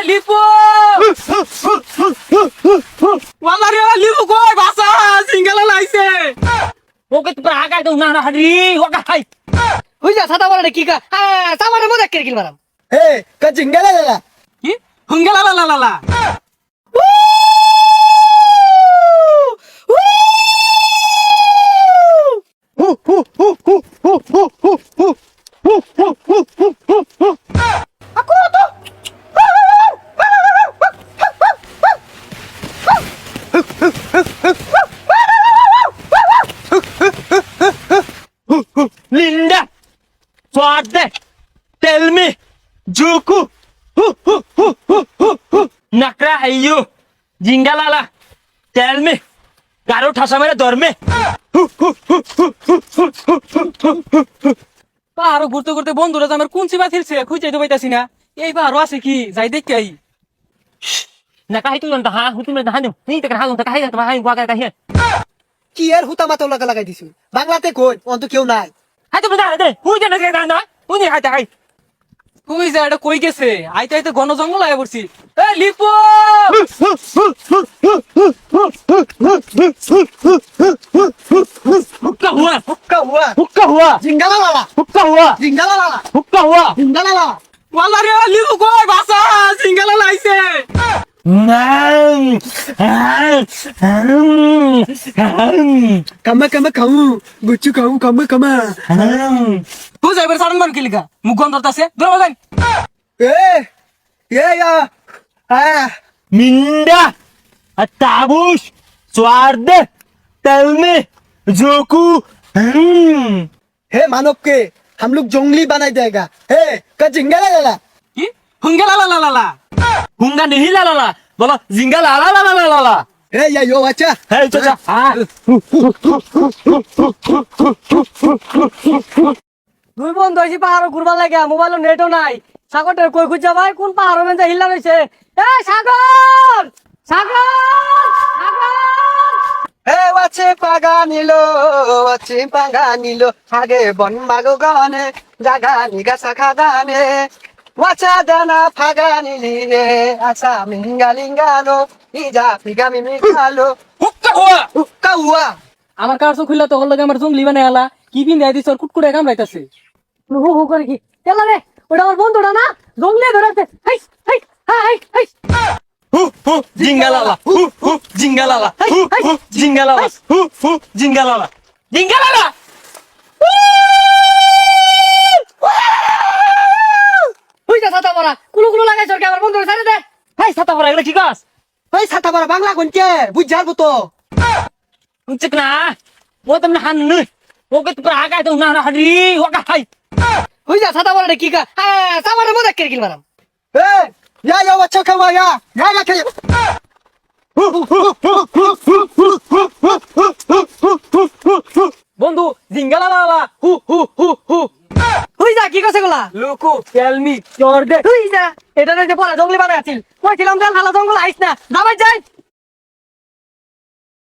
লিপু ওয়ালা রে লিপু কই বাসা সিঙ্গেল লাইছে ওকে তো আগাই দাও না হাড়ি ওকা খাই হুইজা ছাতা বড় কি কা সামারে মজা করে কিল মারাম হে কা জিঙ্গালা লালা কি হুঙ্গেলা লা লা লা লা Linda, Suarde, tell me, Juku, Nakra ayo, Jingalala, tell me, Garo Tasamara dorme. আরো ঘুরতে ঘুরতে বন্ধুরা আমার কোন সিবা ফিরছে খুঁজে তো পাইতাছি না এইবার আরো আছে কি যাই দেখতে আই না কাহি তুই না হা হুতুম না হানি নি তে কাহি তো কাহি তো হাই গোয়া কাহি কি এর হুতা মাতো লাগা লাগাই দিছু বাংলাতে কই অন্ত কেউ নাই হাই তো না দে হুই জানা কে না হুই হাই হাই হুই যা এটা কই গেছে আইতে আইতে ঘন জঙ্গল আয়া পড়ছি এ লিপু হুক্কা হুয়া জিঙ্গালা লালা হুক্কা হুয়া জিঙ্গালা লালা হুক্কা হুয়া জিঙ্গালা লালা ওয়ালা রে লিপু কই বাসা সিঙ্গেল লাইছে কামা কামা খাউ গুচ্ছু খাউ কামা কামা তুই যাইবার সাড়ন বার কিলিকা মুখ গন্ধ আছে দৌড় যাই এ ইয়া Minda, Atabush, Suarde, tell me, Joku, हे मानव के हम लोग जंगली बनाई देगा हे का जिंगाला लाला কি হুঙ্গা লা লা লা লা হুঙ্গা নেহি লা লা লা বলো জিঙ্গা লা লা লা লা লা লা हे या यो अच्छा হে চাচা দুই বন্ধু হইছি পাহাড় ঘুরবার লাগে মোবাইল নেটও নাই সাগরটার কই খুঁজা ভাই কোন পাহাড় মেন্দা হিল্লা রইছে এ সাগর সাগর সাগর हे वाचे पागा निलो आगे बन बागो गाने जागा निगा सखा गाने वाचा दाना फागा निलिए आसा मिंगा लिंगानो इजा फिगा मिमी खालो হুক্কা হুয়া हुक्का हुआ আমার কাছে খুললা তখন লাগে আমার জঙ্গলি বানাই আলা কি পিন দেয় দিছ কুটকুটে কামড়াইতাছে হু হু করে কি এলা রে ওটা আমার বন্ধুটা না জঙ্গলে ধরেছে হাই হাই হাই হাই জিঙ্গালালা জিঙ্গালালা জিঙ্গালালা জিঙ্গালালা জিঙ্গালালা হুইজা ছাতা বড়া কুলু কুলু লাগাই সরকে আমার বন্ধুটা ছাড়ে দে হাই ছাতা পড়া এগুলা কি গাছ हे साता बारा बांग्ला कोनचे बुझार बुतो উচিত না ও তুমি হান নই ওকে তো আগাই দাও না হাড়ি ওকা খাই হুইজা ছাতা বড়া কি কা সামারে মজা করে কিল মারাম हे या वाचा खावा या के বন্ধু জিঙ্গালালা হু হু হু হু হুইজা কি কইছে গুলা লুকু টেল মি ইওর দে হুইজা এটা যে পড়া জঙ্গলি বানাই আছিল কইছিলাম যে হালা জঙ্গল আইছ না যাবাই যাই